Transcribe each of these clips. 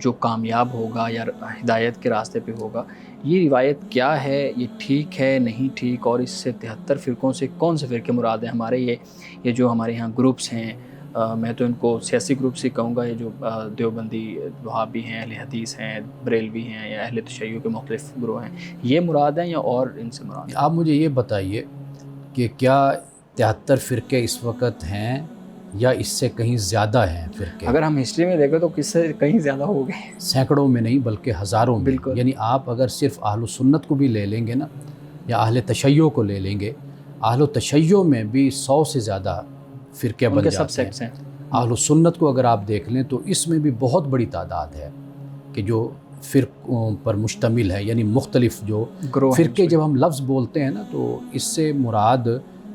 جو کامیاب ہوگا یا ہدایت کے راستے پہ ہوگا، یہ روایت کیا ہے، یہ ٹھیک ہے نہیں ٹھیک، اور اس سے 73 فرقوں سے کون سے فرقے مراد ہیں؟ ہمارے یہ جو ہمارے یہاں گروپس ہیں، میں تو ان کو سیاسی گروپس ہی کہوں گا، یہ جو دیوبندی وہابی ہیں، اہل حدیث ہیں، بریلوی ہیں، یا اہل تشیع کے مختلف گروہ ہیں، یہ مراد ہیں یا اور ان سے مراد ہیں؟ آپ مجھے یہ بتائیے کہ کیا 73 فرقے اس وقت ہیں یا اس سے کہیں زیادہ ہیں فرقے؟ اگر ہم ہسٹری میں دیکھیں تو کس سے کہیں زیادہ ہو گئے، سینکڑوں میں نہیں بلکہ ہزاروں میں۔ بالکل۔ یعنی آپ اگر صرف اہل السنت کو بھی لے لیں گے نا، یا اہل تشیع کو لے لیں گے، اہل التشیع میں بھی 100 سے زیادہ فرقے ان بن کے سب جاتے ہیں۔ سیکٹس ہیں۔ اہل السنت کو اگر آپ دیکھ لیں تو اس میں بھی بہت بڑی تعداد ہے کہ جو فرقوں پر مشتمل ہے، یعنی مختلف جو گروہ ہیں فرقے جب ہم لفظ بولتے ہیں نا تو اس سے مراد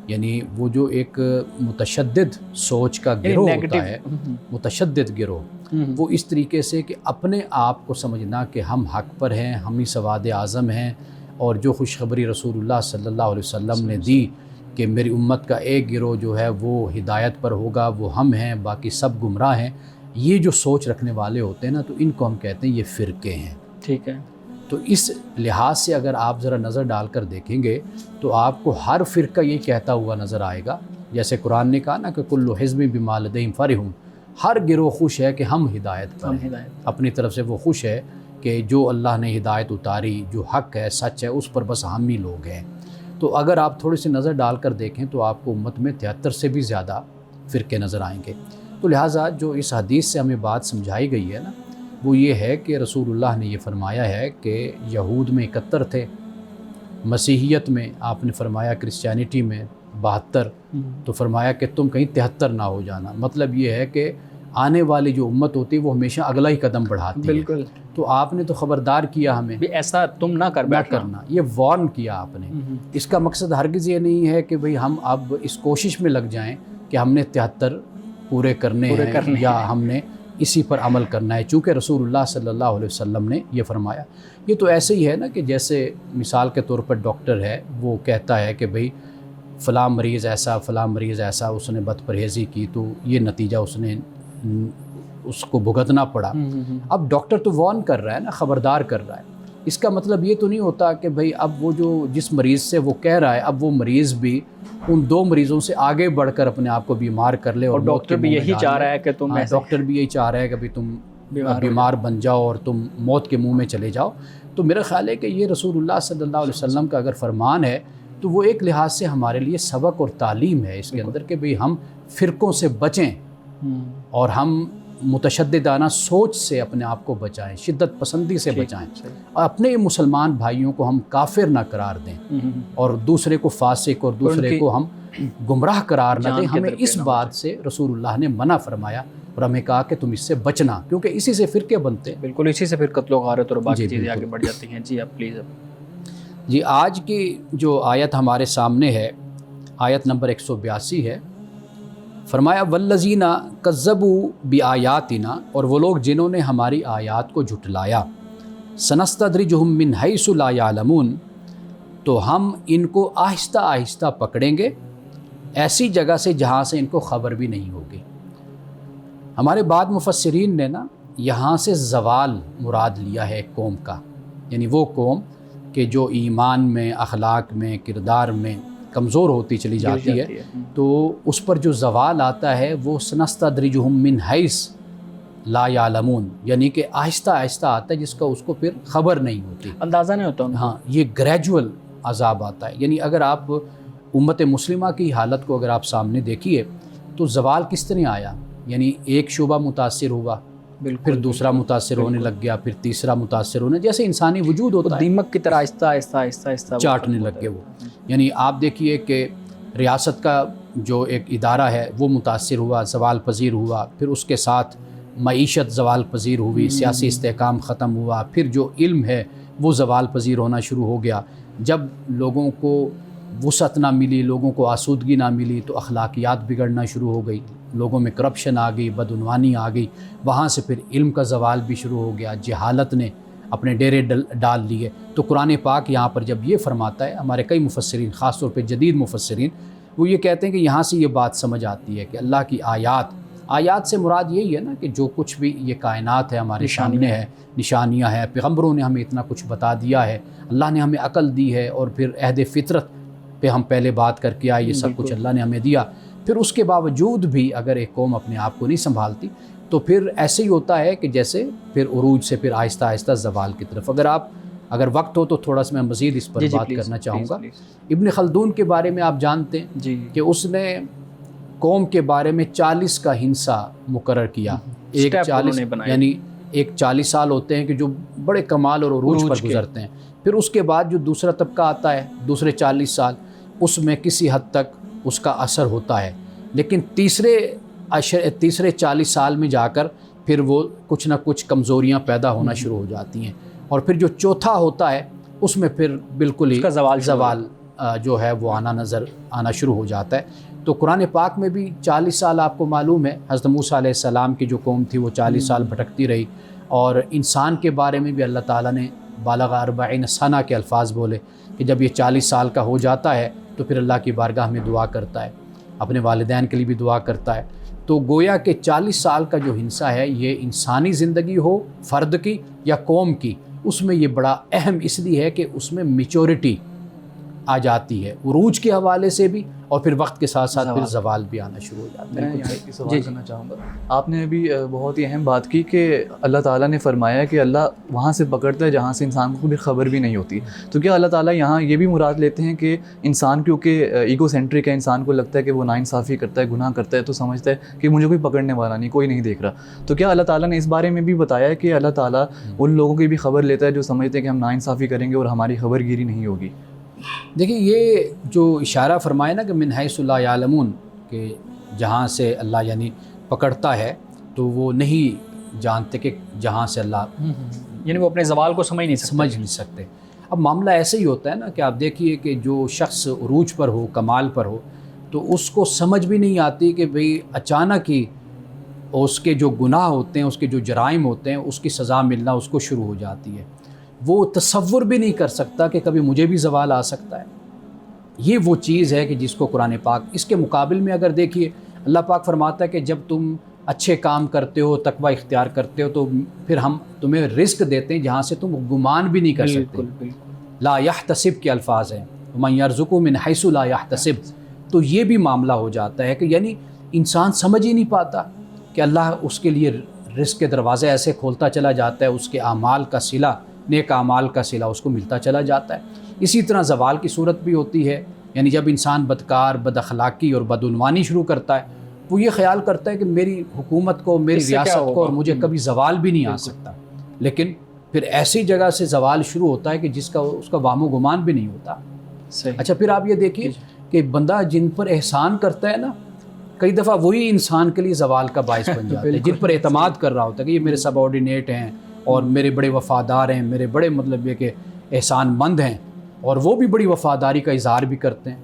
یعنی وہ جو ایک متشدد سوچ کا گروہ ہوتا ہے، متشدد گروہ، وہ اس طریقے سے کہ اپنے آپ کو سمجھنا کہ ہم حق پر ہیں، ہم ہی سواد اعظم ہیں، اور جو خوشخبری رسول اللہ صلی اللہ علیہ وسلم نے دی کہ میری امت کا ایک گروہ جو ہے وہ ہدایت پر ہوگا، وہ ہم ہیں، باقی سب گمراہ ہیں، یہ جو سوچ رکھنے والے ہوتے ہیں نا تو ان کو ہم کہتے ہیں یہ فرقے ہیں۔ ٹھیک ہے۔ تو اس لحاظ سے اگر آپ ذرا نظر ڈال کر دیکھیں گے تو آپ کو ہر فرقہ یہ کہتا ہوا نظر آئے گا، جیسے قرآن نے کہا نا کہ کل حزب بما لدیہم فرحون، ہر گروہ خوش ہے کہ ہم ہدایت پر ہیں، اپنی طرف سے وہ خوش ہے کہ جو اللہ نے ہدایت اتاری، جو حق ہے، سچ ہے، اس پر بس ہم ہی لوگ ہیں۔ تو اگر آپ تھوڑی سی نظر ڈال کر دیکھیں تو آپ کو امت میں 73 سے بھی زیادہ فرقے نظر آئیں گے۔ تو لہٰذا جو اس حدیث سے ہمیں بات سمجھائی گئی ہے نا وہ یہ ہے کہ رسول اللہ نے یہ فرمایا ہے کہ یہود میں 71 تھے، مسیحیت میں آپ نے فرمایا کرسچینٹی میں 72، تو فرمایا کہ تم کہیں 73 نہ ہو جانا۔ مطلب یہ ہے کہ آنے والی جو امت ہوتی ہے وہ ہمیشہ اگلا ہی قدم بڑھاتی ہے۔ بالکل۔ تو آپ نے تو خبردار کیا ہمیں بھی ایسا تم نہ کرنا، یہ وارن کیا آپ نے۔ اس کا مقصد ہرگز یہ نہیں ہے کہ بھئی ہم اب اس کوشش میں لگ جائیں کہ ہم نے 73 پورے کرنے ہیں یا ہم نے اسی پر عمل کرنا ہے، چونکہ رسول اللہ صلی اللہ علیہ وسلم نے یہ فرمایا۔ یہ تو ایسے ہی ہے نا کہ جیسے مثال کے طور پر ڈاکٹر ہے، وہ کہتا ہے کہ بھئی فلاں مریض ایسا، فلاں مریض ایسا، اس نے بد پرہیزی کی تو یہ نتیجہ اس کو بھگتنا پڑا۔ اب ڈاکٹر تو وارن کر رہا ہے نا، خبردار کر رہا ہے۔ اس کا مطلب یہ تو نہیں ہوتا کہ بھئی اب وہ جو جس مریض سے وہ کہہ رہا ہے اب وہ مریض بھی ان 2 مریضوں سے آگے بڑھ کر اپنے آپ کو بیمار کر لے، اور ڈاکٹر بھی یہی چاہ رہا ہے کہ تم ڈاکٹر بھی یہی چاہ رہا ہے کہ بھئی تم بیمار بن جاؤ اور تم موت کے منہ میں چلے جاؤ۔ تو میرا خیال ہے کہ یہ رسول اللہ صلی اللہ علیہ وسلم کا اگر فرمان ہے تو وہ ایک لحاظ سے ہمارے لیے سبق اور تعلیم ہے اس کے اندر کہ بھئی ہم فرقوں سے بچیں اور ہم متشددانہ سوچ سے اپنے آپ کو بچائیں، شدت پسندی سے بچائیں، اور اپنے مسلمان بھائیوں کو ہم کافر نہ قرار دیں اور دوسرے کو فاسق اور دوسرے کو ہم گمراہ قرار نہ دیں۔ ہمیں اس بات سے رسول اللہ نے منع فرمایا اور ہمیں کہا کہ تم اس سے بچنا، کیونکہ اسی سے فرقے بنتے ہیں۔ بالکل، اسی سے پھر قتل و غارت اور باقی چیزیں آگے بڑھ جاتی ہیں۔ جی آپ پلیز۔ جی آج کی جو آیت ہمارے سامنے ہے، آیت نمبر 182 ہے۔ فرمایا والذین کذبوا بآیاتنا، اور وہ لوگ جنہوں نے ہماری آیات کو جھٹلایا، سنستدرجہم من حیث لا یعلمون، تو ہم ان کو آہستہ آہستہ پکڑیں گے ایسی جگہ سے جہاں سے ان کو خبر بھی نہیں ہوگی۔ ہمارے بعد مفسرین نے نا یہاں سے زوال مراد لیا ہے قوم کا، یعنی وہ قوم کہ جو ایمان میں، اخلاق میں، کردار میں کمزور ہوتی چلی جاتی ہے، تو اس پر جو زوال آتا ہے وہ سنستدرجہم من حیث لا یعلمون، یعنی کہ آہستہ آہستہ آتا ہے جس کا اس کو پھر خبر نہیں ہوتی، اندازہ نہیں ہوتا۔ ہاں، یہ گریجول عذاب آتا ہے۔ یعنی اگر آپ امت مسلمہ کی حالت کو اگر آپ سامنے دیکھیے تو زوال کس طرح آیا، یعنی ایک شعبہ متاثر ہوا، پھر دوسرا متاثر ہونے لگ گیا، پھر تیسرا متاثر ہونے، جیسے انسانی وجود ہوتا ہے دیمک کی طرح آہستہ آہستہ آہستہ آہستہ چاٹنے لگ گئے وہ۔ یعنی آپ دیکھیے کہ ریاست کا جو ایک ادارہ ہے وہ متاثر ہوا، زوال پذیر ہوا، پھر اس کے ساتھ معیشت زوال پذیر ہوئی، سیاسی استحکام ختم ہوا، پھر جو علم ہے وہ زوال پذیر ہونا شروع ہو گیا۔ جب لوگوں کو وسعت نہ ملی، لوگوں کو آسودگی نہ ملی، تو اخلاقیات بگڑنا شروع ہو گئی، لوگوں میں کرپشن آ گئی، بدعنوانی آ گئی، وہاں سے پھر علم کا زوال بھی شروع ہو گیا، جہالت نے اپنے ڈیرے ڈال لیے۔ تو قرآن پاک یہاں پر جب یہ فرماتا ہے، ہمارے کئی مفسرین، خاص طور پہ جدید مفسرین، وہ یہ کہتے ہیں کہ یہاں سے یہ بات سمجھ آتی ہے کہ اللہ کی آیات آیات سے مراد یہی ہے نا کہ جو کچھ بھی یہ کائنات ہے ہمارے سامنے ہے، نشانیاں ہیں، پیغمبروں نے ہمیں اتنا کچھ بتا دیا ہے، اللہ نے ہمیں عقل دی ہے، اور پھر عہد فطرت پہ ہم پہلے بات کر کے آئے، یہ سب کچھ اللہ نے ہمیں دیا. پھر اس کے باوجود بھی اگر ایک قوم اپنے آپ کو نہیں سنبھالتی تو پھر ایسے ہی ہوتا ہے کہ جیسے پھر عروج سے پھر آہستہ آہستہ زوال کی طرف. اگر وقت ہو تو تھوڑا سا میں مزید اس پر بات کرنا چاہوں گا. ابن خلدون کے بارے میں آپ جانتے ہیں کہ اس نے قوم کے بارے میں 40 کا ہنسا مقرر کیا. ایک 40 یعنی ایک 40 سال ہوتے ہیں کہ جو بڑے کمال اور عروج پر گزرتے ہیں. پھر اس کے بعد جو دوسرا طبقہ آتا ہے، دوسرے 40 سال، اس میں کسی حد تک اس کا اثر ہوتا ہے، لیکن تیسرے 40 سال میں جا کر پھر وہ کچھ نہ کچھ کمزوریاں پیدا ہونا شروع ہو جاتی ہیں. اور پھر جو چوتھا ہوتا ہے اس میں پھر بالکل ہی زوال جو ہے وہ آنا شروع ہو جاتا ہے. تو قرآن پاک میں بھی 40 سال آپ کو معلوم ہے، حضرت موسیٰ علیہ السلام کی جو قوم تھی وہ 40 سال بھٹکتی رہی. اور انسان کے بارے میں بھی اللہ تعالیٰ نے بالغ 40 سنہ کے الفاظ بولے کہ جب یہ 40 سال کا ہو جاتا ہے تو پھر اللہ کی بارگاہ میں دعا کرتا ہے، اپنے والدین کے لیے بھی دعا کرتا ہے. تو گویا کہ 40 سال کا جو ہنسا ہے یہ انسانی زندگی ہو، فرد کی یا قوم کی، اس میں یہ بڑا اہم اس لیے ہے کہ اس میں میچورٹی آ جاتی ہے عروج کے حوالے سے بھی، اور پھر وقت کے ساتھ ساتھ پھر زوال بھی آنا شروع ہو جاتا ہے. میں سوال کرنا چاہوں گا. آپ نے ابھی بہت ہی اہم بات کی کہ اللہ تعالیٰ نے فرمایا کہ اللہ وہاں سے پکڑتا ہے جہاں سے انسان کو بھی خبر بھی نہیں ہوتی. تو کیا اللہ تعالیٰ یہاں یہ بھی مراد لیتے ہیں کہ انسان کیونکہ ایگو سینٹرک ہے، انسان کو لگتا ہے کہ وہ ناانصافی کرتا ہے، گناہ کرتا ہے، تو سمجھتا ہے کہ مجھے کوئی پکڑنے والا نہیں، کوئی نہیں دیکھ رہا. تو کیا اللہ تعالیٰ نے اس بارے میں بھی بتایا ہے کہ اللہ تعالیٰ ان لوگوں کی بھی خبر لیتا ہے جو سمجھتے ہیں کہ ہم ناانصافی کریں گے اور ہماری خبر گیری نہیں ہوگی؟ دیکھیں یہ جو اشارہ فرمائے نا کہ من حیث لا یعلمون، کہ جہاں سے اللہ یعنی پکڑتا ہے تو وہ نہیں جانتے کہ جہاں سے اللہ، یعنی وہ اپنے زوال کو سمجھ نہیں سکتے. اب معاملہ ایسے ہی ہوتا ہے نا کہ آپ دیکھیے کہ جو شخص عروج پر ہو، کمال پر ہو، تو اس کو سمجھ بھی نہیں آتی کہ بھئی اچانک ہی اس کے جو گناہ ہوتے ہیں، اس کے جو جرائم ہوتے ہیں، اس کی سزا ملنا اس کو شروع ہو جاتی ہے. وہ تصور بھی نہیں کر سکتا کہ کبھی مجھے بھی زوال آ سکتا ہے. یہ وہ چیز ہے کہ جس کو قرآن پاک، اس کے مقابل میں اگر دیکھیے اللہ پاک فرماتا ہے کہ جب تم اچھے کام کرتے ہو، تقوی اختیار کرتے ہو، تو پھر ہم تمہیں رزق دیتے ہیں جہاں سے تم گمان بھی نہیں کر سکتے. لا یحتسب کے الفاظ ہیں، ومن یرزقہ من حیث لا یحتسب. تو یہ بھی معاملہ ہو جاتا ہے کہ یعنی انسان سمجھ ہی نہیں پاتا کہ اللہ اس کے لیے رزق کے دروازے ایسے کھولتا چلا جاتا ہے، اس کے اعمال کا صلہ، نیک اعمال کا صلہ اس کو ملتا چلا جاتا ہے. اسی طرح زوال کی صورت بھی ہوتی ہے، یعنی جب انسان بدکار، بد اخلاقی اور بدعنوانی شروع کرتا ہے، وہ یہ خیال کرتا ہے کہ میری حکومت کو، میری ریاست کو اور مجھے کبھی زوال بھی نہیں آ سکتا. لیکن پھر ایسی جگہ سے زوال شروع ہوتا ہے کہ جس کا اس کا وہم و گمان بھی نہیں ہوتا. اچھا پھر آپ یہ دیکھیے کہ بندہ جن پر احسان کرتا ہے نا، کئی دفعہ وہی انسان کے لیے زوال کا باعث بن جاتا ہے. جن پر اعتماد کر رہا ہوتا ہے کہ یہ میرے سب آرڈینیٹ ہیں اور میرے بڑے وفادار ہیں، میرے بڑے مطلب یہ کہ احسان مند ہیں، اور وہ بھی بڑی وفاداری کا اظہار بھی کرتے ہیں.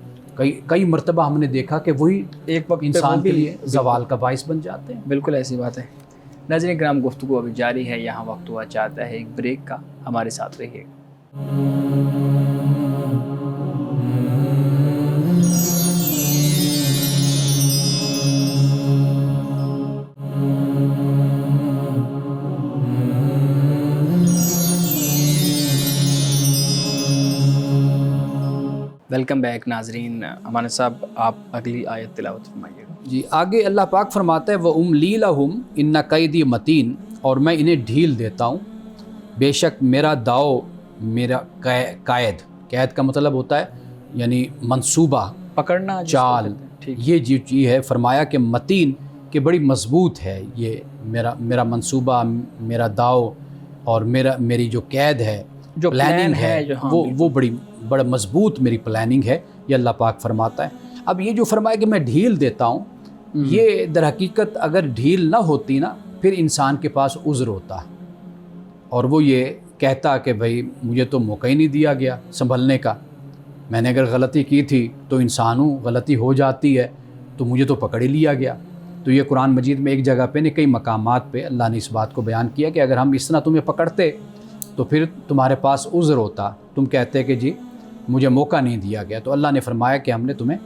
کئی مرتبہ ہم نے دیکھا کہ وہی ایک وقت انسان کے لیے زوال کا باعث بن جاتے ہیں. بالکل ایسی بات ہے. ناظرین کرام، گفتگو ابھی جاری ہے، یہاں وقت ہوا چاہتا ہے ایک بریک کا، ہمارے ساتھ رہیے گا. ویلکم بیک ناظرین. ہمارے صاحب آپ اگلی آیت تلاوت فرمائیے گا. جی آگے اللہ پاک فرماتا ہے وَأُمْلِي لَهُمْ إِنَّ قَيْدِي مَتِينٌ، اور میں انہیں ڈھیل دیتا ہوں، بے شک میرا داؤ، میرا قید کا مطلب ہوتا ہے یعنی منصوبہ، پکڑنا، چال، یہ جو چیز ہے. فرمایا کہ متین کہ بڑی مضبوط ہے، یہ میرا منصوبہ، میرا داؤ اور میری جو قید ہے، جو پلاننگ ہے، وہ بڑا مضبوط میری پلاننگ ہے. یہ اللہ پاک فرماتا ہے. اب یہ جو فرمایا کہ میں ڈھیل دیتا ہوں، یہ در حقیقت اگر ڈھیل نہ ہوتی نا، پھر انسان کے پاس عذر ہوتا اور وہ یہ کہتا کہ بھئی مجھے تو موقع ہی نہیں دیا گیا سنبھلنے کا، میں نے اگر غلطی کی تھی تو انسانوں غلطی ہو جاتی ہے، تو مجھے تو پکڑ ہی لیا گیا. تو یہ قرآن مجید میں ایک جگہ پہ نہیں، کئی مقامات پہ اللہ نے اس بات کو بیان کیا کہ اگر ہم اس طرح تمہیں پکڑتے تو پھر تمہارے پاس عذر ہوتا، تم کہتے کہ جی مجھے موقع نہیں دیا گیا. تو اللہ نے فرمایا کہ ہم نے تمہیں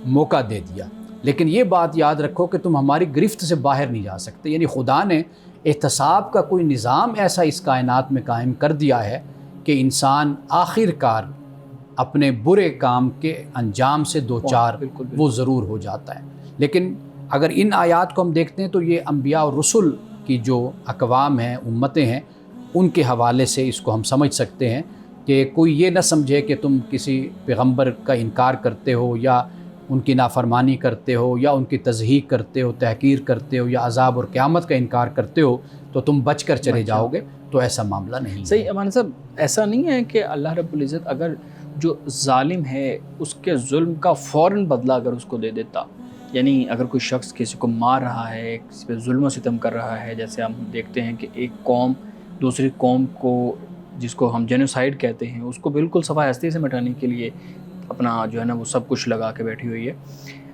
موقع دے دیا. لیکن یہ بات یاد رکھو کہ تم ہماری گرفت سے باہر نہیں جا سکتے. یعنی خدا نے احتساب کا کوئی نظام ایسا اس کائنات میں قائم کر دیا ہے کہ انسان آخر کار اپنے برے کام کے انجام سے دوچار وہ ضرور ہو جاتا ہے. لیکن اگر ان آیات کو ہم دیکھتے ہیں تو یہ انبیاء اور رسل کی جو اقوام ہیں، امتیں ہیں، ان کے حوالے سے اس کو ہم سمجھ سکتے ہیں کہ کوئی یہ نہ سمجھے کہ تم کسی پیغمبر کا انکار کرتے ہو یا ان کی نافرمانی کرتے ہو یا ان کی تضحیق کرتے ہو، تحقیر کرتے ہو یا عذاب اور قیامت کا انکار کرتے ہو تو تم بچ کر چلے جاؤ گے. تو ایسا معاملہ نہیں. صحیح امان صاحب، ایسا نہیں ہے کہ اللہ رب العزت اگر جو ظالم ہے اس کے ظلم کا فوراً بدلہ اگر اس کو دے دیتا، یعنی اگر کوئی شخص کسی کو مار رہا ہے، کسی پہ ظلم و ستم کر رہا ہے، جیسے ہم دیکھتے ہیں کہ ایک قوم دوسری قوم کو، جس کو ہم جینوسائیڈ کہتے ہیں، اس کو بالکل صفحہ ہستی سے مٹانے کے لیے اپنا جو ہے نا وہ سب کچھ لگا کے بیٹھی ہوئی ہے،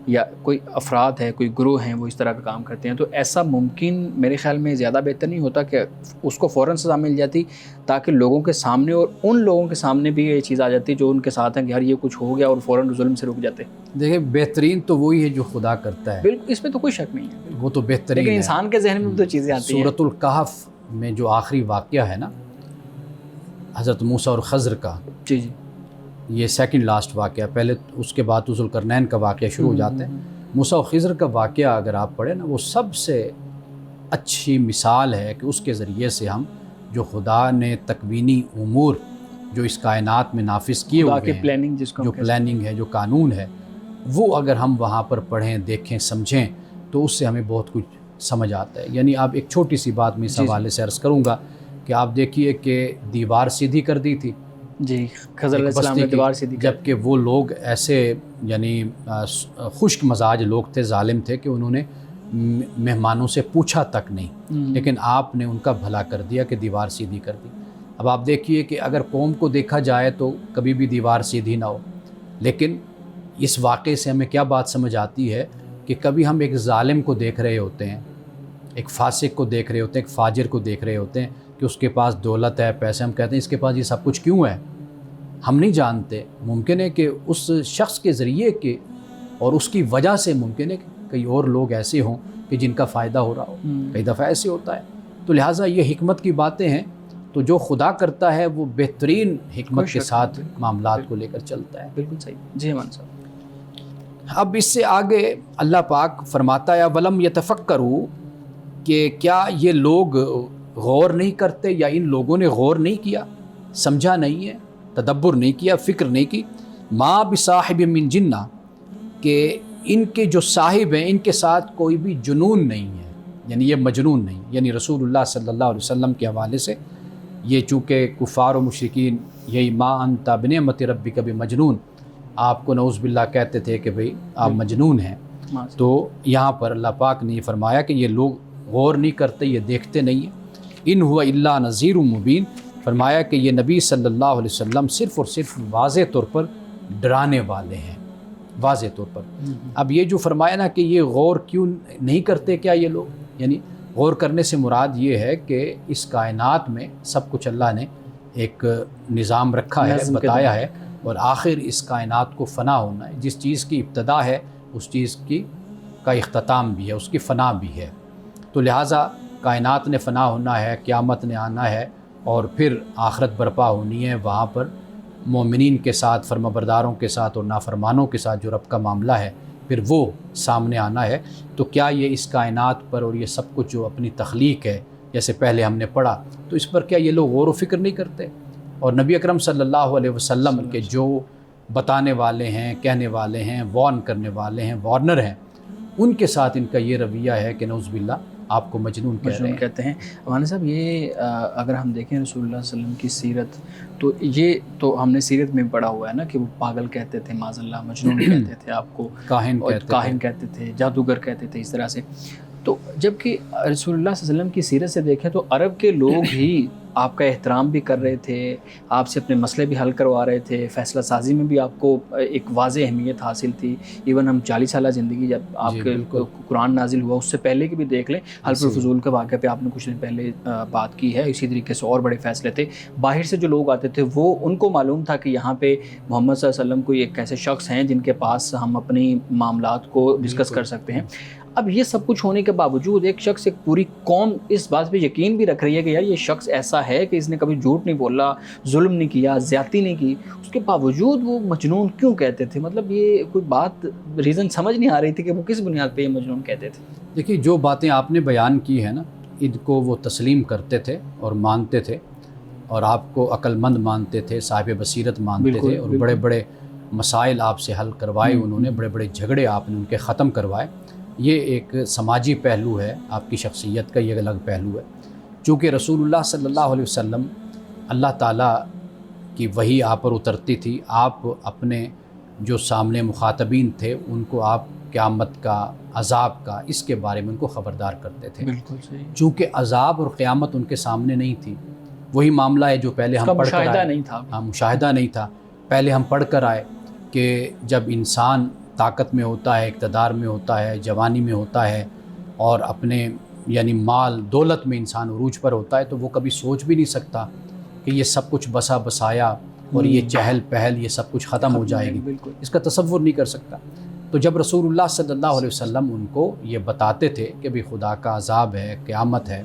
یا کوئی افراد ہے، کوئی گروہ ہیں وہ اس طرح کا کام کرتے ہیں، تو ایسا ممکن میرے خیال میں زیادہ بہتر نہیں ہوتا کہ اس کو فوراً سزا مل جاتی تاکہ لوگوں کے سامنے اور ان لوگوں کے سامنے بھی یہ چیز آ جاتی جو ان کے ساتھ ہیں کہ یار یہ کچھ ہو گیا اور فوراً ظلم سے رک جاتے. دیکھیں بہترین تو وہی ہے جو خدا کرتا ہے، بالکل اس میں تو کوئی شک نہیں ہے، وہ تو بہترین لیکن ہے. انسان کے ذہن میں بھی تو چیزیں آتی ہیں. سورۃ الکہف میں جو آخری واقعہ ہے نا حضرت موسیٰ اور خضر کا، جی جی، یہ سیکنڈ لاسٹ واقعہ، پہلے اس کے بعد تو ذوالقرنین کا واقعہ شروع ہو جاتے ہیں. موسیٰ و خضر کا واقعہ اگر آپ پڑھیں نا، وہ سب سے اچھی مثال ہے کہ اس کے ذریعے سے ہم جو خدا نے تکوینی امور جو اس کائنات میں نافذ کیے ہوئے ہیں، پلاننگ جس کو جو پلاننگ ہے، جو قانون ہے، وہ اگر ہم وہاں پر پڑھیں، دیکھیں، سمجھیں تو اس سے ہمیں بہت کچھ سمجھ آتا ہے. یعنی آپ ایک چھوٹی سی بات میں اس حوالے سے عرض کروں گا کہ آپ دیکھیے کہ دیوار سیدھی کر دی تھی جی، خضر علیہ السلام نے دیوار سیدھی کر، جبکہ وہ لوگ ایسے یعنی خشک مزاج لوگ تھے، ظالم تھے کہ انہوں نے مہمانوں سے پوچھا تک نہیں، لیکن آپ نے ان کا بھلا کر دیا کہ دیوار سیدھی کر دی. اب آپ دیکھیے کہ اگر قوم کو دیکھا جائے تو کبھی بھی دیوار سیدھی نہ ہو، لیکن اس واقعے سے ہمیں کیا بات سمجھ آتی ہے کہ کبھی ہم ایک ظالم کو دیکھ رہے ہوتے ہیں، ایک فاسق کو دیکھ رہے ہوتے ہیں، ایک فاجر کو دیکھ رہے ہوتے ہیں کہ اس کے پاس دولت ہے، پیسے، ہم کہتے ہیں اس کے پاس یہ سب کچھ کیوں ہے. ہم نہیں جانتے، ممکن ہے کہ اس شخص کے ذریعے کے اور اس کی وجہ سے ممکن ہے کہ کئی اور لوگ ایسے ہوں کہ جن کا فائدہ ہو رہا ہو. کئی دفعہ ایسے ہوتا ہے. تو لہٰذا یہ حکمت کی باتیں ہیں. تو جو خدا کرتا ہے وہ بہترین حکمت کے ساتھ معاملات کو لے کر چلتا ہے. بالکل صحیح. جی امان صاحب، اب اس سے آگے اللہ پاک فرماتا ہے وَلَمْ يَتَفَكَّرُوا، کہ کیا یہ لوگ غور نہیں کرتے یا ان لوگوں نے غور نہیں کیا، سمجھا نہیں ہے، تدبر نہیں کیا، فکر نہیں کی. ما بصاحب من جنہ، کہ ان کے جو صاحب ہیں ان کے ساتھ کوئی بھی جنون نہیں ہے، یعنی یہ مجنون نہیں. یعنی رسول اللہ صلی اللہ علیہ وسلم کے حوالے سے یہ چونکہ کفار و مشرکین یہی ما انت بنعمت ربک بمجنون، آپ کو نعوذ باللہ کہتے تھے کہ بھئی آپ مجنون ہیں. تو یہاں پر اللہ پاک نے یہ فرمایا کہ یہ لوگ غور نہیں کرتے، یہ دیکھتے نہیں ہیں. ان ہوا الا نذیر مبین، فرمایا کہ یہ نبی صلی اللہ علیہ وسلم صرف اور صرف واضح طور پر ڈرانے والے ہیں، واضح طور پر. اب یہ جو فرمایا نا کہ یہ غور کیوں نہیں کرتے، کیا یہ لوگ، یعنی غور کرنے سے مراد یہ ہے کہ اس کائنات میں سب کچھ اللہ نے ایک نظام رکھا ہے، بتایا ہے، اور آخر اس کائنات کو فنا ہونا ہے. جس چیز کی ابتدا ہے اس چیز کا اختتام بھی ہے، اس کی فنا بھی ہے. تو لہٰذا کائنات نے فنا ہونا ہے، قیامت نے آنا ہے، اور پھر آخرت برپا ہونی ہے. وہاں پر مومنین کے ساتھ، فرمانبرداروں کے ساتھ اور نافرمانوں کے ساتھ جو رب کا معاملہ ہے پھر وہ سامنے آنا ہے. تو کیا یہ اس کائنات پر اور یہ سب کچھ جو اپنی تخلیق ہے، جیسے پہلے ہم نے پڑھا، تو اس پر کیا یہ لوگ غور و فکر نہیں کرتے؟ اور نبی اکرم صلی اللہ علیہ وسلم کے جو بتانے والے ہیں، کہنے والے ہیں، وارن کرنے والے ہیں، وارنر ہیں، ان کے ساتھ ان کا یہ رویہ ہے کہ نعوذ باللہ آپ کو مجنون کہتے ہیں. مولانا صاحب، یہ اگر ہم دیکھیں رسول اللہ صلی اللہ علیہ وسلم کی سیرت، تو یہ تو ہم نے سیرت میں پڑھا ہوا ہے نا کہ وہ پاگل کہتے تھے، معاذ اللہ، مجنون کہتے تھے آپ کو، کاہن کہتے تھے، جادوگر کہتے تھے، اس طرح سے. تو جب کہ رسول اللہ صلی اللہ علیہ وسلم کی سیرت سے دیکھیں تو عرب کے لوگ ہی آپ کا احترام بھی کر رہے تھے، آپ سے اپنے مسئلے بھی حل کروا رہے تھے، فیصلہ سازی میں بھی آپ کو ایک واضح اہمیت حاصل تھی. ایون ہم 40 سالہ زندگی جب آپ کے قرآن نازل ہوا اس سے پہلے کی بھی دیکھ لیں، حلف الفضول کے واقعہ پہ آپ نے کچھ دن پہلے بات کی ہے. اسی طریقے سے اور بڑے فیصلے تھے. باہر سے جو لوگ آتے تھے وہ ان کو معلوم تھا کہ یہاں پہ محمد صلی اللہ علیہ وسلم کوئی ایک ایسے شخص ہیں جن کے پاس ہم اپنی معاملات کو ڈسکس کر سکتے ہیں. اب یہ سب کچھ ہونے کے باوجود ایک شخص، ایک پوری قوم اس بات پہ یقین بھی رکھ رہی ہے کہ یار یہ شخص ایسا ہے کہ اس نے کبھی جھوٹ نہیں بولا، ظلم نہیں کیا، زیادتی نہیں کی، اس کے باوجود وہ مجنون کیوں کہتے تھے؟ مطلب یہ کوئی بات، ریزن سمجھ نہیں آ رہی تھی کہ وہ کس بنیاد پہ یہ مجنون کہتے تھے. دیکھیے جو باتیں آپ نے بیان کی ہیں نا، ان کو وہ تسلیم کرتے تھے اور مانتے تھے، اور آپ کو عقل مند مانتے تھے، صاحب بصیرت مانتے تھے، اور بڑے بڑے مسائل آپ سے حل کروائے انہوں نے، بڑے بڑے جھگڑے آپ نے ان کے ختم کروائے. یہ ایک سماجی پہلو ہے آپ کی شخصیت کا، یہ الگ پہلو ہے. چونکہ رسول اللہ صلی اللہ علیہ وسلم، اللہ تعالیٰ کی وحی آپ پر اترتی تھی، آپ اپنے جو سامنے مخاطبین تھے ان کو آپ قیامت کا، عذاب کا، اس کے بارے میں ان کو خبردار کرتے تھے. بالکل صحیح. چونکہ عذاب اور قیامت ان کے سامنے نہیں تھی. وہی معاملہ ہے جو پہلے ہم پڑھ کر آئے. مشاہدہ نہیں تھا. ہاں، مشاہدہ نہیں تھا. پہلے ہم پڑھ کر آئے کہ جب انسان طاقت میں ہوتا ہے، اقتدار میں ہوتا ہے، جوانی میں ہوتا ہے، اور اپنے یعنی مال دولت میں انسان عروج پر ہوتا ہے، تو وہ کبھی سوچ بھی نہیں سکتا کہ یہ سب کچھ بسا بسایا اور یہ چہل پہل، یہ سب کچھ ختم ہو جائے گی. اس کا تصور نہیں کر سکتا. تو جب رسول اللہ صلی اللہ علیہ وسلم ان کو یہ بتاتے تھے کہ بھی خدا کا عذاب ہے، قیامت ہے،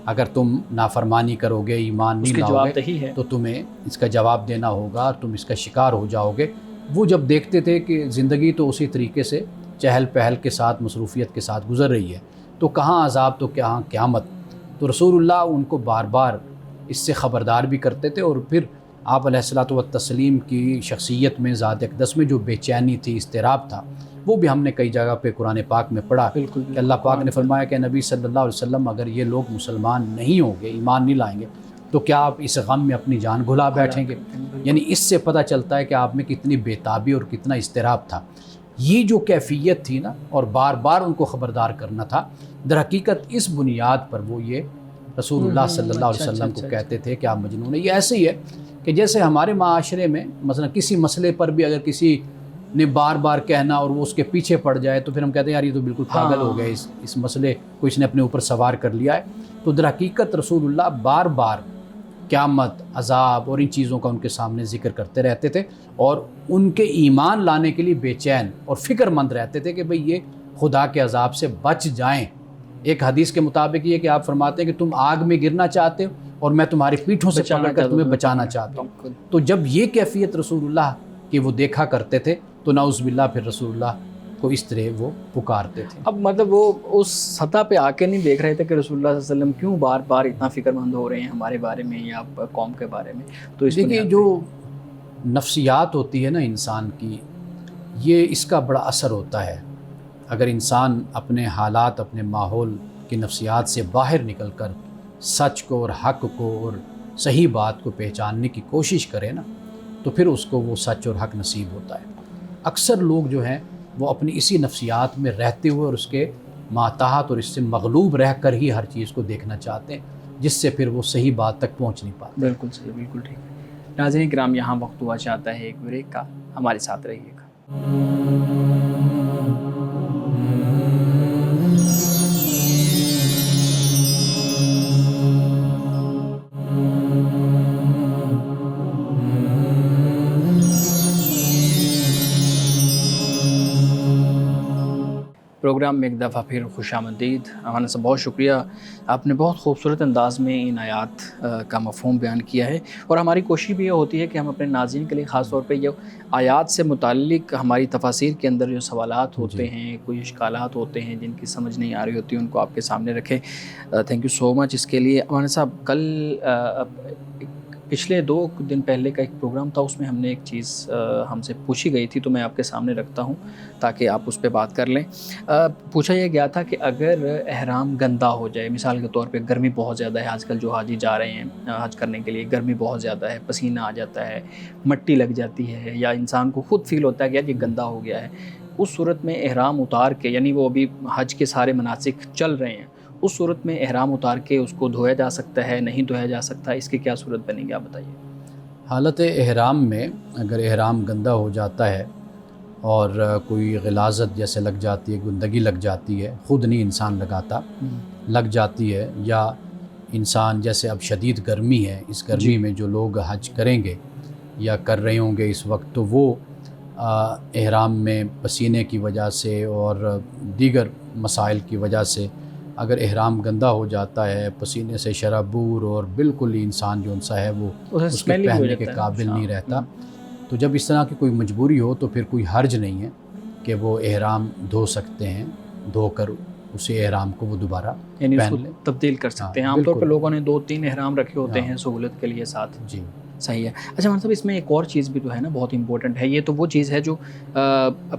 اگر تم نافرمانی کرو گے، ایمان نہیں لاؤ گے تو تمہیں اس کا جواب دینا ہوگا، تم اس کا شکار ہو جاؤ گے. وہ جب دیکھتے تھے کہ زندگی تو اسی طریقے سے چہل پہل کے ساتھ، مصروفیت کے ساتھ گزر رہی ہے، تو کہاں عذاب تو کہاں قیامت. تو رسول اللہ ان کو بار بار اس سے خبردار بھی کرتے تھے. اور پھر آپ علیہ الصلوۃ والتسلیم کی شخصیت میں، ذات اقدس میں جو بے چینی تھی، اضطراب تھا، وہ بھی ہم نے کئی جگہ پہ قرآن پاک میں پڑھا کہ اللہ پاک نے فرمایا کہ نبی صلی اللہ علیہ وسلم اگر یہ لوگ مسلمان نہیں ہوں گے، ایمان نہیں لائیں گے، تو کیا آپ اس غم میں اپنی جان گھلا بیٹھیں گے؟ یعنی اس سے پتہ چلتا ہے کہ آپ میں کتنی بےتابی اور کتنا اضطراب تھا. یہ جو کیفیت تھی نا، اور بار بار ان کو خبردار کرنا تھا، در حقیقت اس بنیاد پر وہ یہ رسول اللہ صلی اللہ علیہ وسلم کو کہتے تھے کہ آپ مجنون ہیں. یہ ایسے ہی ہے کہ جیسے ہمارے معاشرے میں مثلا کسی مسئلے پر بھی اگر کسی نے بار بار کہنا اور وہ اس کے پیچھے پڑ جائے تو پھر ہم کہتے ہیں یار یہ تو بالکل پاگل ہو گئے، اس مسئلے کو اس نے اپنے اوپر سوار کر لیا ہے. تو در حقیقت رسول اللہ بار بار قیامت، عذاب اور ان چیزوں کا ان کے سامنے ذکر کرتے رہتے تھے، اور ان کے ایمان لانے کے لیے بے چین اور فکر مند رہتے تھے کہ بھئی یہ خدا کے عذاب سے بچ جائیں. ایک حدیث کے مطابق یہ کہ آپ فرماتے ہیں کہ تم آگ میں گرنا چاہتے ہو اور میں تمہاری پیٹھوں سے پکڑ کر تمہیں بچانا چاہتا ہوں. تو جب یہ کیفیت رسول اللہ کی وہ دیکھا کرتے تھے تو نعوذ باللہ پھر رسول اللہ کو اس طرح وہ پکارتے تھے. اب مطلب وہ اس سطح پہ آ کے نہیں دیکھ رہے تھے کہ رسول اللہ صلی اللہ علیہ وسلم کیوں بار بار اتنا فکر مند ہو رہے ہیں ہمارے بارے میں یا قوم کے بارے میں. تو اس دیکھیے جو نفسیات ہوتی ہے نا انسان کی، یہ اس کا بڑا اثر ہوتا ہے. اگر انسان اپنے حالات، اپنے ماحول کی نفسیات سے باہر نکل کر سچ کو اور حق کو اور صحیح بات کو پہچاننے کی کوشش کرے نا، تو پھر اس کو وہ سچ اور حق نصیب ہوتا ہے. اکثر لوگ جو ہیں وہ اپنی اسی نفسیات میں رہتے ہوئے اور اس کے ماتحت اور اس سے مغلوب رہ کر ہی ہر چیز کو دیکھنا چاہتے ہیں، جس سے پھر وہ صحیح بات تک پہنچ نہیں پاتے. بالکل صحیح، بالکل ٹھیک ہے. ناظرین کرام، یہاں وقت ہوا چاہتا ہے ایک بریک کا، ہمارے ساتھ رہیے گا. پروگرام میں ایک دفعہ پھر خوش آمدید. ہمارے سے بہت شکریہ، آپ نے بہت خوبصورت انداز میں ان آیات کا مفہوم بیان کیا ہے، اور ہماری کوشش بھی یہ ہوتی ہے کہ ہم اپنے ناظرین کے لیے خاص طور پہ یہ آیات سے متعلق ہماری تفاسیر کے اندر جو سوالات ہوتے ہیں، کوئی اشکالات ہوتے ہیں جن کی سمجھ نہیں آ رہی ہوتی، ان کو آپ کے سامنے رکھیں. تھینک یو سو مچ اس کے لیے. ہمارے صاحب، کل پچھلے 2 دن پہلے کا ایک پروگرام تھا، اس میں ہم نے ایک چیز ہم سے پوچھی گئی تھی، تو میں آپ کے سامنے رکھتا ہوں تاکہ آپ اس پہ بات کر لیں. پوچھا یہ گیا تھا کہ اگر احرام گندا ہو جائے، مثال کے طور پہ گرمی بہت زیادہ ہے، آج کل جو حاجی جا رہے ہیں حج کرنے کے لیے، گرمی بہت زیادہ ہے، پسینہ آ جاتا ہے، مٹی لگ جاتی ہے، یا انسان کو خود فیل ہوتا ہے کہ یار یہ گندا ہو گیا ہے، اس صورت میں احرام اتار کے، یعنی وہ ابھی حج کے سارے مناسک چل رہے ہیں، اس صورت میں احرام اتار کے اس کو دھویا جا سکتا ہے, نہیں دھویا جا سکتا, اس کی کیا صورت بنے گی آپ بتائیے. حالت احرام میں اگر احرام گندہ ہو جاتا ہے اور کوئی غلاظت جیسے لگ جاتی ہے, گندگی لگ جاتی ہے, خود نہیں انسان لگاتا, لگ جاتی ہے, یا انسان جیسے اب شدید گرمی ہے, اس گرمی میں جو لوگ حج کریں گے یا کر رہے ہوں گے اس وقت, تو وہ احرام میں پسینے کی وجہ سے اور دیگر مسائل کی وجہ سے اگر احرام گندہ ہو جاتا ہے, پسینے سے شرابور اور بالکل ہی انسان جو سا ہے وہ اس کے پہننے کے قابل نہیں رہتا. تو جب اس طرح کی کوئی مجبوری ہو تو پھر کوئی حرج نہیں ہے کہ وہ احرام دھو سکتے ہیں, دھو کر اسی احرام کو وہ دوبارہ یعنی اس کو پہن لیں, تبدیل کر سکتے ہیں. عام طور پر لوگوں نے 2-3 احرام رکھے ہوتے ہیں سہولت کے لیے ساتھ. جی صحیح ہے. اچھا مولانا صاحب, اس میں ایک اور چیز بھی تو ہے نا بہت امپورٹنٹ ہے. یہ تو وہ چیز ہے جو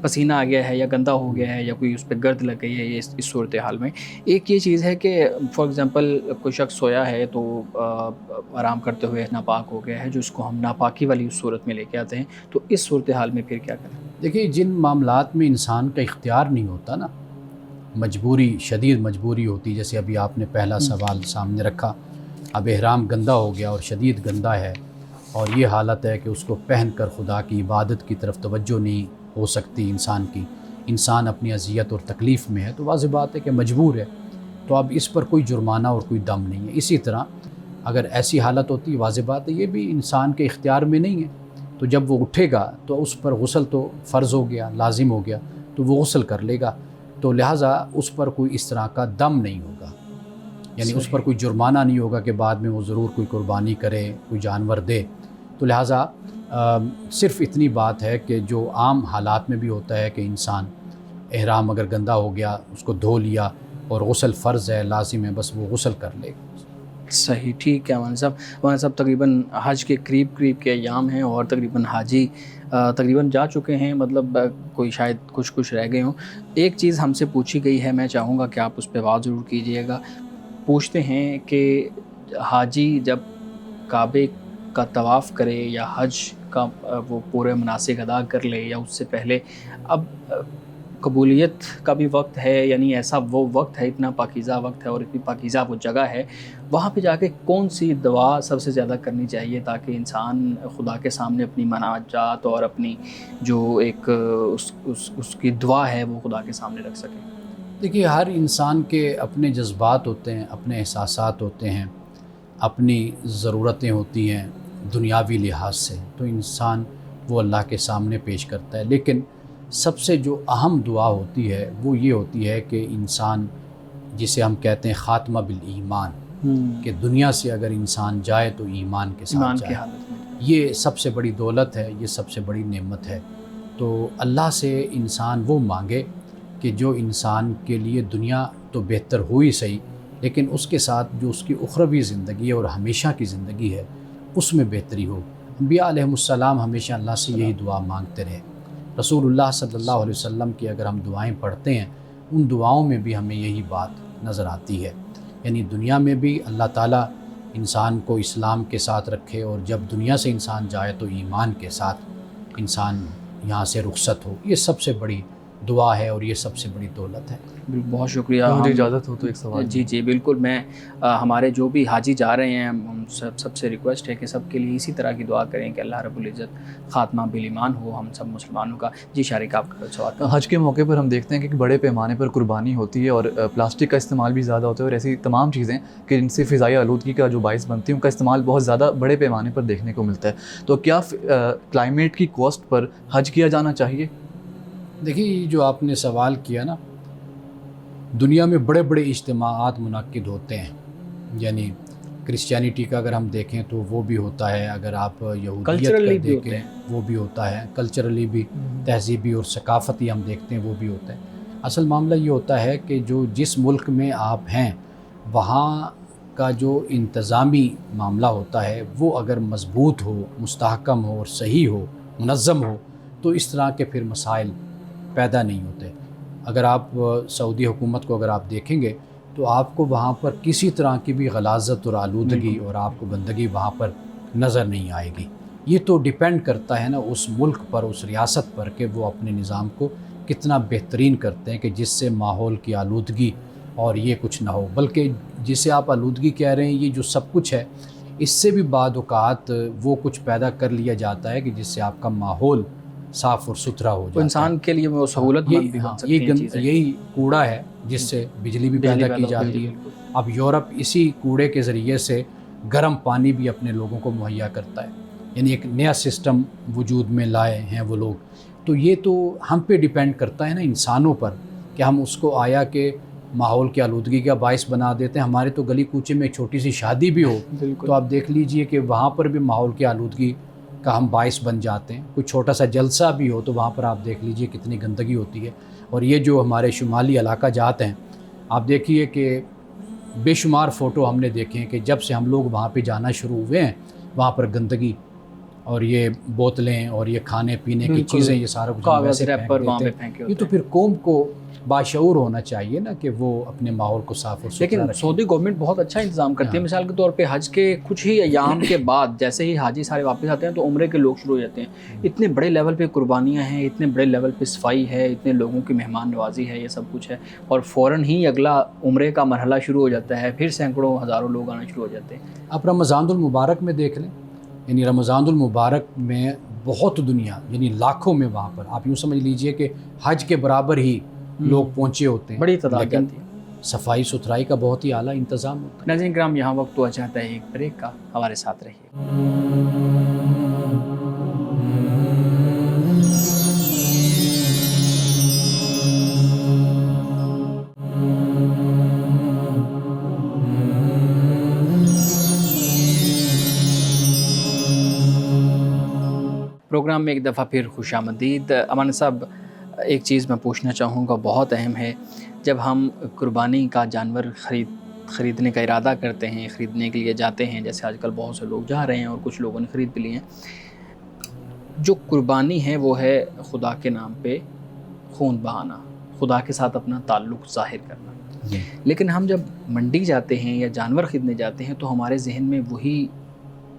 پسینہ آ گیا ہے یا گندہ ہو گیا ہے یا کوئی اس پہ گرد لگ گئی ہے اس صورتحال میں. ایک یہ چیز ہے کہ فار ایگزامپل کوئی شخص سویا ہے تو آرام کرتے ہوئے ناپاک ہو گیا ہے, جو اس کو ہم ناپاکی والی اس صورت میں لے کے آتے ہیں, تو اس صورتحال میں پھر کیا کریں؟ دیکھیے, جن معاملات میں انسان کا اختیار نہیں ہوتا نا, مجبوری, شدید مجبوری ہوتی, جیسے ابھی آپ نے پہلا سوال سامنے رکھا, اب احرام گندہ ہو گیا اور شدید گندہ ہے اور یہ حالت ہے کہ اس کو پہن کر خدا کی عبادت کی طرف توجہ نہیں ہو سکتی انسان کی, انسان اپنی اذیت اور تکلیف میں ہے, تو واضح بات ہے کہ مجبور ہے, تو اب اس پر کوئی جرمانہ اور کوئی دم نہیں ہے. اسی طرح اگر ایسی حالت ہوتی ہے, واضح بات ہے یہ بھی انسان کے اختیار میں نہیں ہے, تو جب وہ اٹھے گا تو اس پر غسل تو فرض ہو گیا, لازم ہو گیا, تو وہ غسل کر لے گا, تو لہٰذا اس پر کوئی اس طرح کا دم نہیں ہوگا, یعنی اس پر کوئی جرمانہ نہیں ہوگا کہ بعد میں وہ ضرور کوئی قربانی کرے, کوئی جانور دے. تو لہٰذا صرف اتنی بات ہے کہ جو عام حالات میں بھی ہوتا ہے کہ انسان احرام اگر گندہ ہو گیا, اس کو دھو لیا اور غسل فرض ہے, لازم ہے, بس وہ غسل کر لے. صحیح, ٹھیک ہے مولانا صاحب. مولانا صاحب تقریباً حج کے قریب کے ایام ہیں اور تقریباً حاجی تقریباً جا چکے ہیں, مطلب کوئی شاید کچھ رہ گئے ہوں. ایک چیز ہم سے پوچھی گئی ہے, میں چاہوں گا کہ آپ اس پہ بات ضرور کیجیے گا. پوچھتے ہیں کہ حاجی جب کعبے کا طواف کرے یا حج کا وہ پورے مناسک ادا کر لے یا اس سے پہلے, اب قبولیت کا بھی وقت ہے, یعنی ایسا وہ وقت ہے, اتنا پاکیزہ وقت ہے اور اتنی پاکیزہ وہ جگہ ہے, وہاں پہ جا کے کون سی دعا سب سے زیادہ کرنی چاہیے تاکہ انسان خدا کے سامنے اپنی مناجات اور اپنی جو ایک اس کی دعا ہے وہ خدا کے سامنے رکھ سکے؟ دیکھیے, ہر انسان کے اپنے جذبات ہوتے ہیں, اپنے احساسات ہوتے ہیں, اپنی ضرورتیں ہوتی ہیں دنیاوی لحاظ سے, تو انسان وہ اللہ کے سامنے پیش کرتا ہے. لیکن سب سے جو اہم دعا ہوتی ہے وہ یہ ہوتی ہے کہ انسان, جسے ہم کہتے ہیں خاتمہ بالایمان, کہ دنیا سے اگر انسان جائے تو ایمان کے ساتھ جائے. یہ سب سے بڑی دولت ہے, یہ سب سے بڑی نعمت ہے. تو اللہ سے انسان وہ مانگے کہ جو انسان کے لیے دنیا تو بہتر ہوئی صحیح, لیکن اس کے ساتھ جو اس کی اخروی زندگی ہے اور ہمیشہ کی زندگی ہے اس میں بہتری ہو. انبیاء علیہم السلام ہمیشہ اللہ سے یہی دعا مانگتے رہے. رسول اللہ صلی اللہ علیہ وسلم کی اگر ہم دعائیں پڑھتے ہیں, ان دعاؤں میں بھی ہمیں یہی بات نظر آتی ہے, یعنی دنیا میں بھی اللہ تعالیٰ انسان کو اسلام کے ساتھ رکھے, اور جب دنیا سے انسان جائے تو ایمان کے ساتھ انسان یہاں سے رخصت ہو. یہ سب سے بڑی دعا ہے اور یہ سب سے بڑی دولت ہے. بہت شکریہ. مجھے اجازت ہو تو ایک سوال. جی بالکل. میں ہمارے جو بھی حاجی جا رہے ہیں ہم سب سے ریکویسٹ ہے کہ سب کے لیے اسی طرح کی دعا کریں کہ اللہ رب العزت خاتمہ بالایمان ہو ہم سب مسلمانوں کا. جی شارق, آپ کا سوال. حج کے موقع پر ہم دیکھتے ہیں کہ بڑے پیمانے پر قربانی ہوتی ہے اور پلاسٹک کا استعمال بھی زیادہ ہوتا ہے, اور ایسی تمام چیزیں کہ جن سے فضائی آلودگی کا جو باعث بنتی ہے ان کا استعمال بہت زیادہ بڑے پیمانے پر دیکھنے کو ملتا ہے. تو کیا کلائمیٹ کی کاسٹ پر حج کیا جانا چاہیے؟ دیکھیے, جو آپ نے سوال کیا نا, دنیا میں بڑے بڑے اجتماعات منعقد ہوتے ہیں, یعنی کرسچینٹی کا اگر ہم دیکھیں تو وہ بھی ہوتا ہے, اگر آپ یہودیت کا دیکھیں وہ بھی ہوتا ہے, کلچرلی بھی, تہذیبی اور ثقافتی ہم دیکھتے ہیں وہ بھی ہوتا ہے. اصل معاملہ یہ ہوتا ہے کہ جس ملک میں آپ ہیں وہاں کا جو انتظامی معاملہ ہوتا ہے وہ اگر مضبوط ہو, مستحکم ہو اور صحیح ہو, منظم ہو, تو اس طرح کے پھر مسائل پیدا نہیں ہوتے. اگر آپ سعودی حکومت کو اگر آپ دیکھیں گے تو آپ کو وہاں پر کسی طرح کی بھی غلاظت اور آلودگی اور آپ کو گندگی وہاں پر نظر نہیں آئے گی. یہ تو ڈیپینڈ کرتا ہے نا اس ملک پر, اس ریاست پر, کہ وہ اپنے نظام کو کتنا بہترین کرتے ہیں کہ جس سے ماحول کی آلودگی اور یہ کچھ نہ ہو، بلکہ جسے آپ آلودگی کہہ رہے ہیں یہ جو سب کچھ ہے اس سے بھی بعض اوقات وہ کچھ پیدا کر لیا جاتا ہے کہ جس سے آپ کا ماحول صاف اور ستھرا ہو جاتا ہے. انسان کے لیے وہ سہولت مند بھی بن سکتی ہیں چیزیں. یہی کوڑا ہے جس سے بجلی بھی پیدا کی جاتی ہے. اب یورپ اسی کوڑے کے ذریعے سے گرم پانی بھی اپنے لوگوں کو مہیا کرتا ہے، یعنی ایک نیا سسٹم وجود میں لائے ہیں وہ لوگ. تو یہ تو ہم پہ ڈیپینڈ کرتا ہے نا، انسانوں پر، کہ ہم اس کو آیا کہ ماحول کی آلودگی کا باعث بنا دیتے ہیں. ہمارے تو گلی کوچے میں ایک چھوٹی سی شادی بھی ہو تو آپ دیکھ لیجئے کہ وہاں پر بھی ماحول کی آلودگی کا ہم باعث بن جاتے ہیں. کوئی چھوٹا سا جلسہ بھی ہو تو وہاں پر آپ دیکھ لیجئے کتنی گندگی ہوتی ہے. اور یہ جو ہمارے شمالی علاقہ جات ہیں، آپ دیکھیے کہ بے شمار فوٹو ہم نے دیکھے ہیں کہ جب سے ہم لوگ وہاں پہ جانا شروع ہوئے ہیں وہاں پر گندگی اور یہ بوتلیں اور یہ کھانے پینے کی چیزیں، یہ سارا کچھ ویسے پھینک دیتے ہیں. یہ تو پھر قوم کو باشعور ہونا چاہیے نا کہ وہ اپنے ماحول کو صاف اور ستھرا رکھیں. لیکن سعودی گورنمنٹ بہت اچھا انتظام کرتی ہے. مثال کے طور پہ حج کے کچھ ہی ایام کے بعد جیسے ہی حاجی سارے واپس آتے ہیں تو عمرے کے لوگ شروع ہو جاتے ہیں. اتنے بڑے لیول پہ قربانیاں ہیں، اتنے بڑے لیول پہ صفائی ہے، اتنے لوگوں کی مہمان نوازی ہے، یہ سب کچھ ہے، اور فوراً ہی اگلا عمرے کا مرحلہ شروع ہو جاتا ہے، پھر سینکڑوں ہزاروں لوگ آنا شروع ہو جاتے ہیں. آپ رمضان المبارک میں دیکھ لیں، یعنی رمضان المبارک میں بہت دنیا، یعنی لاکھوں میں وہاں پر آپ یوں سمجھ لیجئے کہ حج کے برابر ہی لوگ پہنچے ہوتے ہیں، بڑی تعداد لیکن جاتی ہے. صفائی ستھرائی کا بہت ہی اعلیٰ انتظام ہوتا ہے. ناظرین کرام، یہاں وقت ہوا چاہتا ہے ایک بریک کا، ہمارے ساتھ رہیے. پروگرام میں ایک دفعہ پھر خوش آمدید. امان صاحب، ایک چیز میں پوچھنا چاہوں گا، بہت اہم ہے. جب ہم قربانی کا جانور خریدنے کا ارادہ کرتے ہیں، خریدنے کے لیے جاتے ہیں، جیسے آج کل بہت سے لوگ جا رہے ہیں اور کچھ لوگوں نے خرید بھی لیے ہیں، جو قربانی ہے وہ ہے خدا کے نام پہ خون بہانا، خدا کے ساتھ اپنا تعلق ظاہر کرنا. لیکن ہم جب منڈی جاتے ہیں یا جانور خریدنے جاتے ہیں تو ہمارے ذہن میں وہی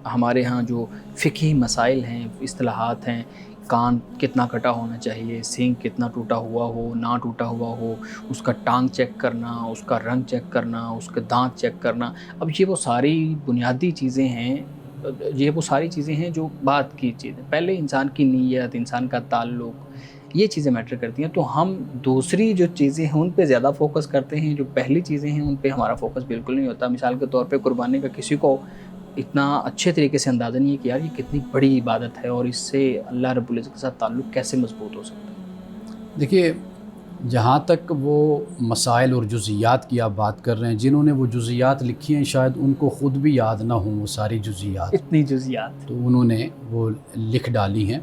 ہمارے ہاں جو فقہی مسائل ہیں، اصطلاحات ہیں، کان کتنا کٹا ہونا چاہیے، سینگ کتنا ٹوٹا ہوا ہو، نہ ٹوٹا ہوا ہو، اس کا ٹانگ چیک کرنا، اس کا رنگ چیک کرنا، اس کے دانت چیک کرنا. اب یہ وہ ساری بنیادی چیزیں ہیں، جو بات کی چیزیں. پہلے انسان کی نیت، انسان کا تعلق، یہ چیزیں میٹر کرتی ہیں. تو ہم دوسری جو چیزیں ہیں ان پہ زیادہ فوکس کرتے ہیں، جو پہلی چیزیں ہیں ان پہ ہمارا فوکس بالکل نہیں ہوتا. مثال کے طور پہ قربانی کا کسی کو اتنا اچھے طریقے سے اندازہ نہیں ہے کہ یار یہ کتنی بڑی عبادت ہے اور اس سے اللہ رب العزت کے ساتھ تعلق کیسے مضبوط ہو سکتا ہے. دیکھیے، جہاں تک وہ مسائل اور جزئیات کی آپ بات کر رہے ہیں، جنہوں نے وہ جزئیات لکھی ہیں شاید ان کو خود بھی یاد نہ ہوں وہ ساری جزئیات، اتنی جزئیات تو انہوں نے وہ لکھ ڈالی ہیں.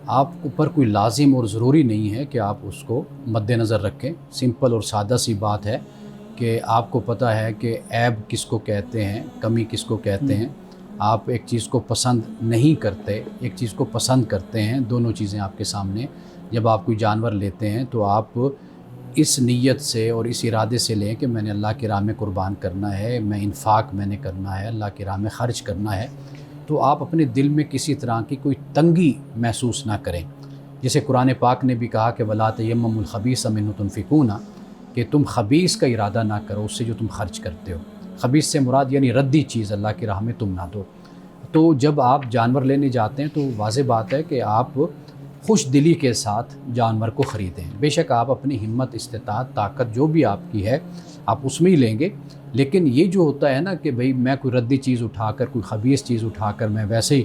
آپ پر کوئی لازم اور ضروری نہیں ہے کہ آپ اس کو مد نظر رکھیں. سمپل اور سادہ سی بات ہے کہ آپ کو پتہ ہے کہ عیب کس کو کہتے ہیں، کمی کس کو کہتے ہیں. آپ ایک چیز کو پسند نہیں کرتے، ایک چیز کو پسند کرتے ہیں، دونوں چیزیں آپ کے سامنے. جب آپ کوئی جانور لیتے ہیں تو آپ اس نیت سے اور اس ارادے سے لیں کہ میں نے اللہ کی راہ میں قربان کرنا ہے، میں انفاق میں نے کرنا ہے، اللہ کی راہ میں خرچ کرنا ہے. تو آپ اپنے دل میں کسی طرح کی کوئی تنگی محسوس نہ کریں. جیسے قرآن پاک نے بھی کہا کہ وَلَا تَيَمَّمُوا الْخَبِيثَ مِنْهُ تُنْفِقُونَ، کہ تم خبیث کا ارادہ نہ کرو اس سے جو تم خرچ کرتے ہو. خبیث سے مراد یعنی ردی چیز اللہ کی راہ میں تم نہ دو. تو جب آپ جانور لینے جاتے ہیں تو واضح بات ہے کہ آپ خوش دلی کے ساتھ جانور کو خریدیں. بے شک آپ اپنی ہمت، استطاعت، طاقت جو بھی آپ کی ہے آپ اس میں ہی لیں گے. لیکن یہ جو ہوتا ہے نا کہ بھئی میں کوئی ردی چیز اٹھا کر، کوئی خبیث چیز اٹھا کر میں ویسے ہی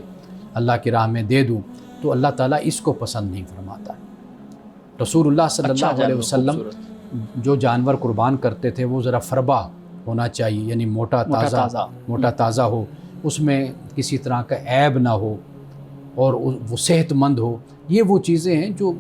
اللہ کی راہ میں دے دوں تو اللہ تعالیٰ اس کو پسند نہیں فرماتا. رسول اللہ صلی اللہ علیہ وسلم جو جانور قربان کرتے تھے وہ ذرا فربا ہونا چاہیے، یعنی موٹا تازہ ہو، اس میں کسی طرح کا عیب نہ ہو اور وہ صحت مند ہو. یہ وہ چیزیں ہیں جو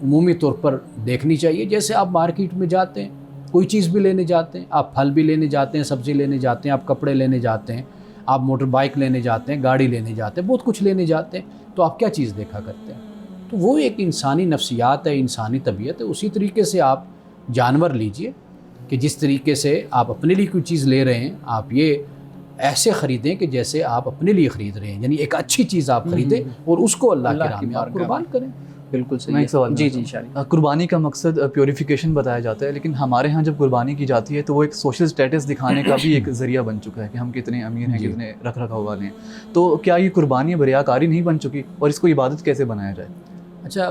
عمومی طور پر دیکھنی چاہیے. جیسے آپ مارکیٹ میں جاتے ہیں، کوئی چیز بھی لینے جاتے ہیں، آپ پھل بھی لینے جاتے ہیں، سبزی لینے جاتے ہیں، آپ کپڑے لینے جاتے ہیں، آپ موٹر بائک لینے جاتے ہیں، گاڑی لینے جاتے ہیں، بہت کچھ لینے جاتے ہیں، تو آپ کیا چیز دیکھا کرتے ہیں؟ تو وہ ایک انسانی نفسیات ہے، انسانی طبیعت ہے. اسی طریقے سے آپ جانور لیجئے کہ جس طریقے سے آپ اپنے لیے کوئی چیز لے رہے ہیں آپ یہ ایسے خریدیں کہ جیسے آپ اپنے لیے خرید رہے ہیں، یعنی ایک اچھی چیز آپ خریدیں اور اس کو اللہ کی راہ میں آپ قربان کریں. بالکل صحیح میں ایک سوال جی شاریک. قربانی کا مقصد پیوریفیکیشن بتایا جاتا ہے، لیکن ہمارے ہاں جب قربانی کی جاتی ہے تو وہ ایک سوشل اسٹیٹس دکھانے کا بھی ایک ذریعہ بن چکا ہے کہ ہم کتنے امیر ہیں، کتنے رکھ رکھاؤ والے ہیں. تو کیا یہ قربانی ریاکاری نہیں بن چکی، اور اس کو عبادت کیسے بنایا جائے؟ اچھا،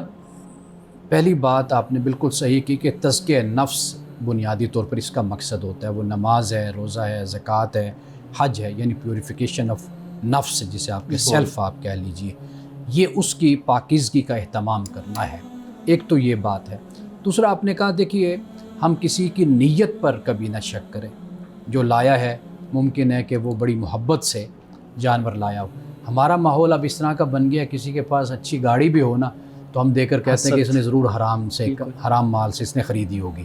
پہلی بات آپ نے بالکل صحیح کی کہ تزکیہ نفس بنیادی طور پر اس کا مقصد ہوتا ہے. وہ نماز ہے، روزہ ہے، زکوٰۃ ہے، حج ہے، یعنی پیوریفیکیشن آف نفس جسے آپ کے سیلف آپ کہہ لیجئے، یہ اس کی پاکیزگی کا اہتمام کرنا ہے. ایک تو یہ بات ہے. دوسرا آپ نے کہا دیکھیے ہم کسی کی نیت پر کبھی نہ شک کریں. جو لایا ہے ممکن ہے کہ وہ بڑی محبت سے جانور لایا ہو. ہمارا ماحول اب اس طرح کا بن گیا، کسی کے پاس اچھی گاڑی بھی ہو نا تو ہم دیکھ کر کہتے ہیں کہ اس نے ضرور حرام مال سے اس نے خریدی ہوگی.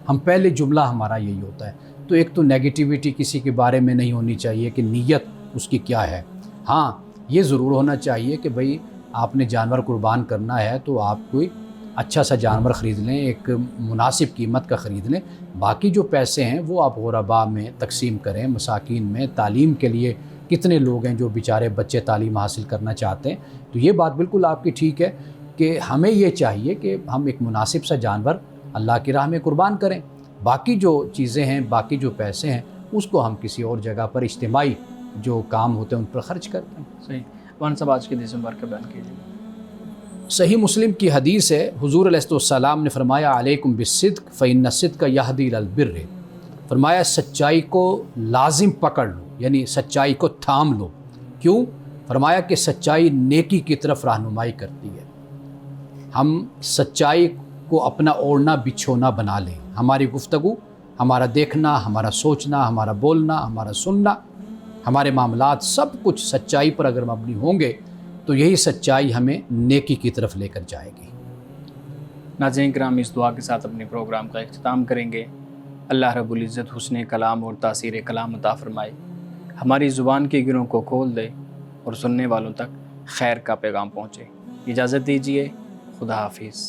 ہم پہلے جملہ ہمارا یہی ہوتا ہے. تو ایک تو نیگیٹیوٹی کسی کے بارے میں نہیں ہونی چاہیے کہ نیت اس کی کیا ہے. ہاں یہ ضرور ہونا چاہیے کہ بھئی آپ نے جانور قربان کرنا ہے تو آپ کوئی اچھا سا جانور خرید لیں، ایک مناسب قیمت کا خرید لیں. باقی جو پیسے ہیں وہ آپ غرباء میں تقسیم کریں، مساکین میں. تعلیم کے لیے کتنے لوگ ہیں جو بیچارے بچے تعلیم حاصل کرنا چاہتے ہیں. تو یہ بات بالکل آپ کی ٹھیک ہے کہ ہمیں یہ چاہیے کہ ہم ایک مناسب سا جانور اللہ کی راہ میں قربان کریں. باقی جو چیزیں ہیں، باقی جو پیسے ہیں، اس کو ہم کسی اور جگہ پر اجتماعی جو کام ہوتے ہیں ان پر خرچ کرتے ہیں. صحیح. مولانا صاحب آج کے حدیث مبارکہ بیان کیجیے. صحیح مسلم کی حدیث ہے، حضور علیہ السلام نے فرمایا علیکم بالصدق فإن الصدق یہدی الی البر. فرمایا سچائی کو لازم پکڑ لو، یعنی سچائی کو تھام لو. کیوں؟ فرمایا کہ سچائی نیکی کی طرف رہنمائی کرتی ہے. ہم سچائی کو اپنا اوڑھنا بچھونا بنا لیں. ہماری گفتگو، ہمارا دیکھنا، ہمارا سوچنا، ہمارا بولنا، ہمارا سننا، ہمارے معاملات سب کچھ سچائی پر اگر مبنی ہوں گے تو یہی سچائی ہمیں نیکی کی طرف لے کر جائے گی. ناظرین کرام، اس دعا کے ساتھ اپنے پروگرام کا اختتام کریں گے. اللہ رب العزت حسن کلام اور تاثیر کلام عطا فرمائے، ہماری زبان کے گروں کو کھول دے اور سننے والوں تک خیر کا پیغام پہنچے. اجازت دیجیے، خدا حافظ.